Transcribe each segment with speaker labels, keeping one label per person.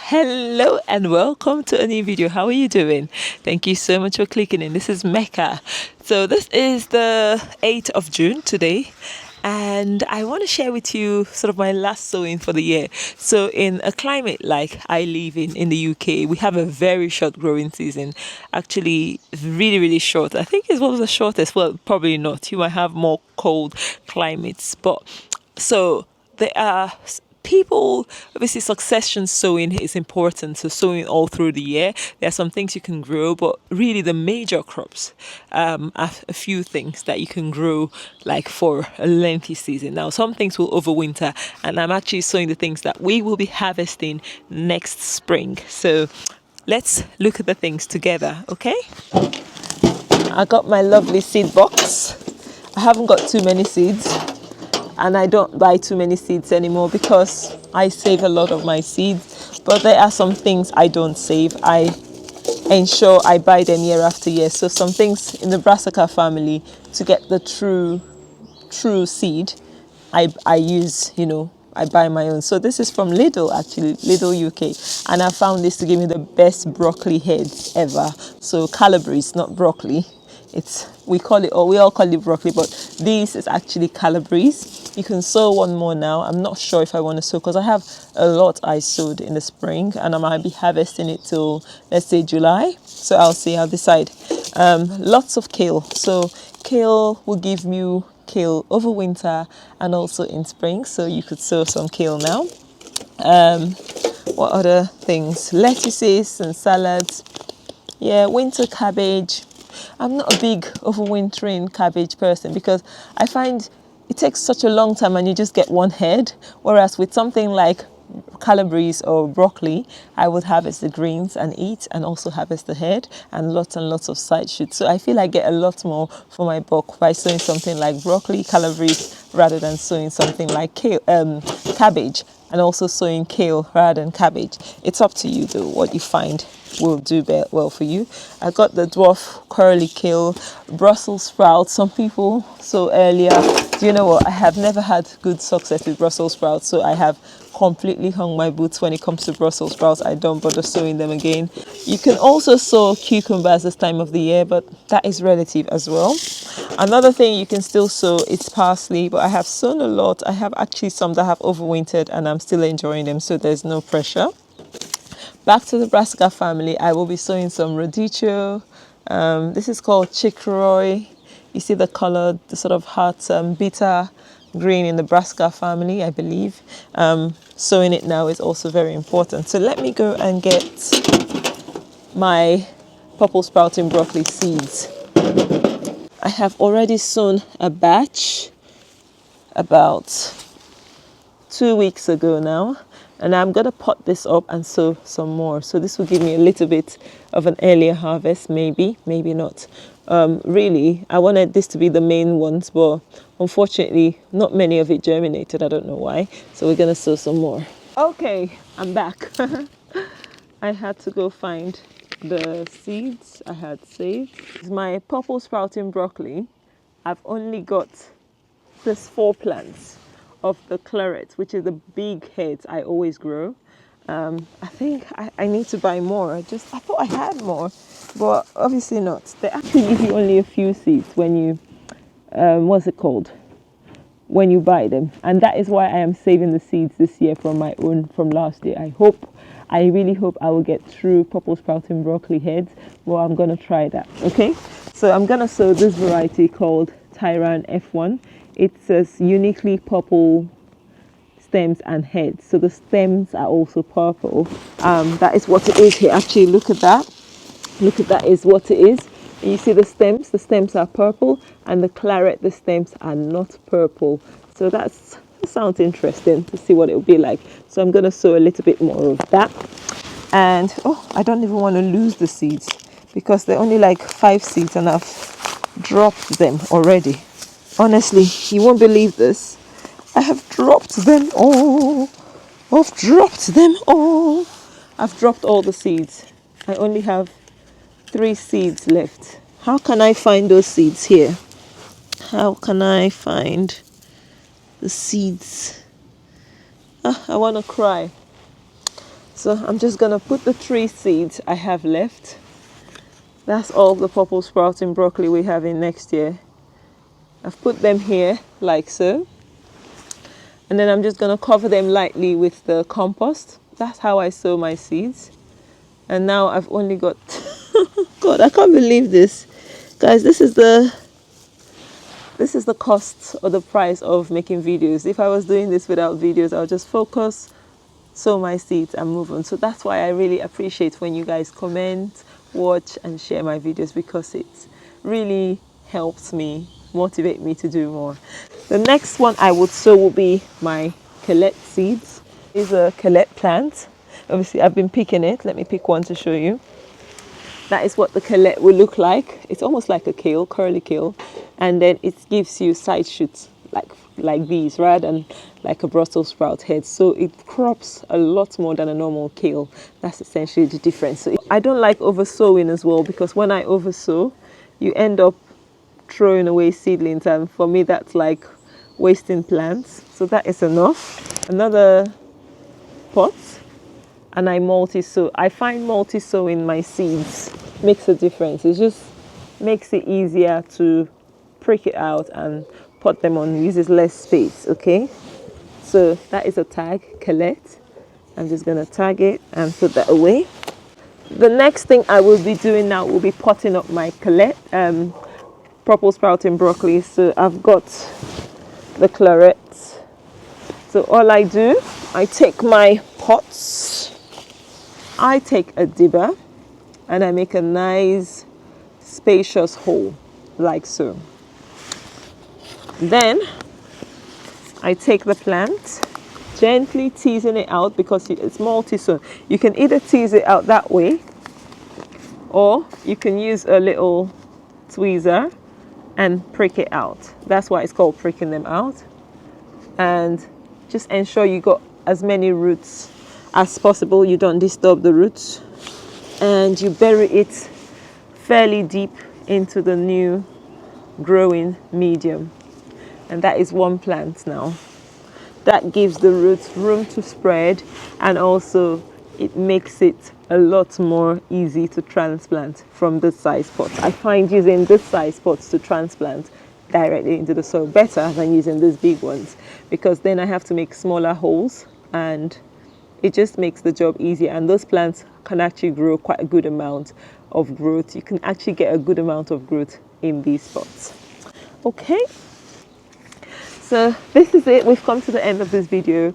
Speaker 1: Hello and welcome to a new video. How are you doing? Thank you so much for clicking in. This is Mecca. So this is the 8th of June today, and I want to share with you sort of my last sowing for the year. So in a climate like I live in the UK, we have a very short growing season. Actually, really short. I think it's one of the shortest. Well, probably not. You might have more cold climates, but so there are people, obviously succession sowing is important, so sowing all through the year. There are some things you can grow, but really the major crops are a few things that you can grow like for a lengthy season. Now some things will overwinter, and I'm actually sowing the things that we will be harvesting next spring. So let's look at the things together. Okay, I got my lovely seed box. I haven't got too many seeds, and I don't buy too many seeds anymore because I save a lot of my seeds. But there are some things I don't save. I ensure I buy them year after year. So some things in the brassica family, to get the true seed, I use, I buy my own. So this is from Lidl, actually, Lidl UK, and I found this to give me the best broccoli heads ever. So Calabrese, not broccoli. It's we all call it broccoli, but this is actually Calabrese. You can sow one more now. I'm not sure if I want to sow because I have a lot I sowed in the spring, and I might be harvesting it till, let's say, July. So I'll see. I'll decide. Lots of kale. So kale will give you kale over winter and also in spring, so you could sow some kale now. What other things? Lettuces and salads. Yeah, winter cabbage. I'm not a big overwintering cabbage person because I find it takes such a long time and you just get one head, whereas with something like Calabrese or broccoli, I would harvest the greens and eat, and also harvest the head and lots of side shoots. So I feel I get a lot more for my buck by sowing something like broccoli, Calabrese, rather than sowing something like cabbage, and also sowing kale rather than cabbage. It's up to you though, what you find will do well for you. I got the dwarf curly kale, Brussels sprouts. Some people so earlier. Do you know what? I have never had good success with Brussels sprouts, so I have completely hung my boots when it comes to Brussels sprouts. I don't bother sowing them again. You can also sow cucumbers this time of the year, but that is relative as well. Another thing you can still sow is parsley, but I have sown a lot. I have actually some that have overwintered and I'm still enjoying them, so there's no pressure. Back to the brassica family, I will be sowing some radicchio. This is called chicorée. You see the color, the sort of hot bitter green in the brassica family, I believe. Sowing it now is also very important. So let me go and get my purple sprouting broccoli seeds. I have already sown a batch about 2 weeks ago now, and I'm gonna pot this up and sow some more. So this will give me a little bit of an earlier harvest, maybe not. Really, I wanted this to be the main ones, but unfortunately not many of it germinated. I don't know why, so we're gonna sow some more. Okay, I'm back. I had to go find the seeds I had saved. My purple sprouting broccoli, I've only got this 4 plants of the claret, which is the big heads I always grow. I think I need to buy more. I thought I had more, but obviously not. They actually give you only a few seeds when you, what's it called? When you buy them. And that is why I am saving the seeds this year from my own from last year. I really hope I will get true purple sprouting broccoli heads. Well, I'm going to try that. Okay. So I'm going to sow this variety called Tyran F1. It says uniquely purple stems and heads. So the stems are also purple. That is what it is here. Actually, look at that. Look at that is what it is. And you see the stems? The stems are purple, and the claret, the stems are not purple. So that sounds interesting to see what it will be like. So I'm going to sow a little bit more of that. And I don't even want to lose the seeds because they're only like 5 seeds and I've dropped them already. Honestly, you won't believe this. I have dropped them all. I've dropped them all. I've dropped all the seeds. I only have 3 seeds left. How can I find those seeds here? How can I find the seeds? I want to cry. So I'm just gonna put the 3 seeds I have left. That's all the purple sprouting broccoli we have in next year. I've put them here like so. And then I'm just gonna cover them lightly with the compost. That's how I sow my seeds. And now I've only got, God, I can't believe this. Guys, this is the cost or the price of making videos. If I was doing this without videos, I'll just focus, sow my seeds and move on. So that's why I really appreciate when you guys comment, watch and share my videos, because it really helps me, motivate me to do more. The next one I would sow will be my collet seeds. These are collet plant. Obviously I've been picking it. Let me pick one to show you. That is what the collet will look like. It's almost like a kale, curly kale, and then it gives you side shoots like these rather than like a Brussels sprout head. So it crops a lot more than a normal kale. That's essentially the difference. So I don't like over sowing as well, because when I over sow, you end up throwing away seedlings, and for me that's like wasting plants. So that is enough. Another pot. And I multi-sow. I find multi-sowing my seeds makes a difference. It just makes it easier to prick it out and pot them on, uses less space, okay? So that is a tag, collet. I'm just gonna tag it and put that away. The next thing I will be doing now will be potting up my collet, purple sprouting broccoli. So I've got the clarets. So all I do, I take my pots, I take a dibber and I make a nice spacious hole like so. Then I take the plant, gently teasing it out because it's multi-sown. You can either tease it out that way, or you can use a little tweezer and prick it out. That's why it's called pricking them out. And just ensure you got as many roots as possible. You don't disturb the roots, and you bury it fairly deep into the new growing medium. And that is one plant now. That gives the roots room to spread, and also it makes it a lot more easy to transplant from this size pot. I find using this size pots to transplant directly into the soil better than using these big ones, because then I have to make smaller holes and it just makes the job easier. And those plants can actually grow quite a good amount of growth. You can actually get a good amount of growth in these pots. Okay, so this is it. We've come to the end of this video.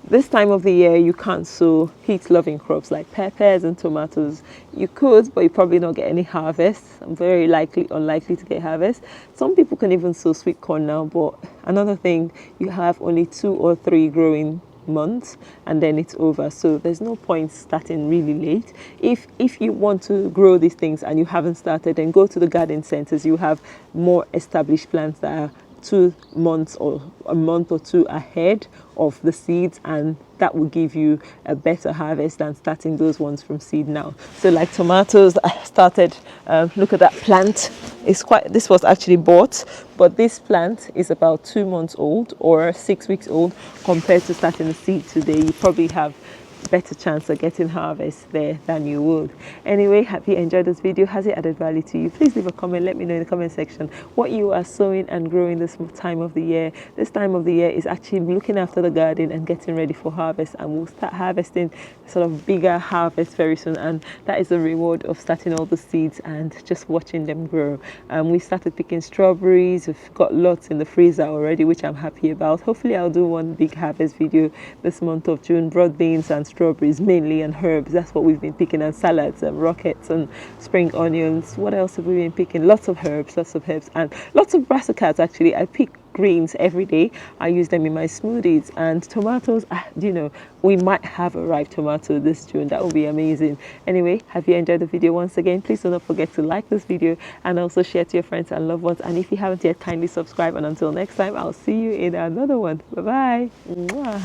Speaker 1: This time of the year you can't sow heat-loving crops like peppers and tomatoes. You could, but you probably not get any harvest. I'm very unlikely to get harvest. Some people can even sow sweet corn now, but another thing, you have only 2 or 3 growing months and then it's over. So there's no point starting really late. If you want to grow these things and you haven't started, then go to the garden centers. You have more established plants that are 2 months or a month or 2 ahead of the seeds, and that will give you a better harvest than starting those ones from seed now. So like tomatoes, I started, look at that plant. This was actually bought, but this plant is about 2 months old or 6 weeks old. Compared to starting a seed today, you probably have better chance of getting harvest there than you would. Anyway, hope you enjoyed this video. Has it added value to you? Please leave a comment. Let me know in the comment section what you are sowing and growing this time of the year. This time of the year is actually looking after the garden and getting ready for harvest, and we'll start harvesting sort of bigger harvest very soon, and that is the reward of starting all the seeds and just watching them grow. We started picking strawberries. We've got lots in the freezer already, which I'm happy about. Hopefully I'll do one big harvest video this month of June. Broad beans and strawberries mainly, and herbs. That's what we've been picking, and salads and rockets and spring onions. What else have we been picking? Lots of herbs and lots of brassicas. Actually, I pick greens every day. I use them in my smoothies. And tomatoes, we might have a ripe tomato this June. That would be amazing. Anyway, have you enjoyed the video? Once again, please do not forget to like this video and also share to your friends and loved ones. And if you haven't yet, kindly subscribe. And until next time, I'll see you in another one. Bye bye.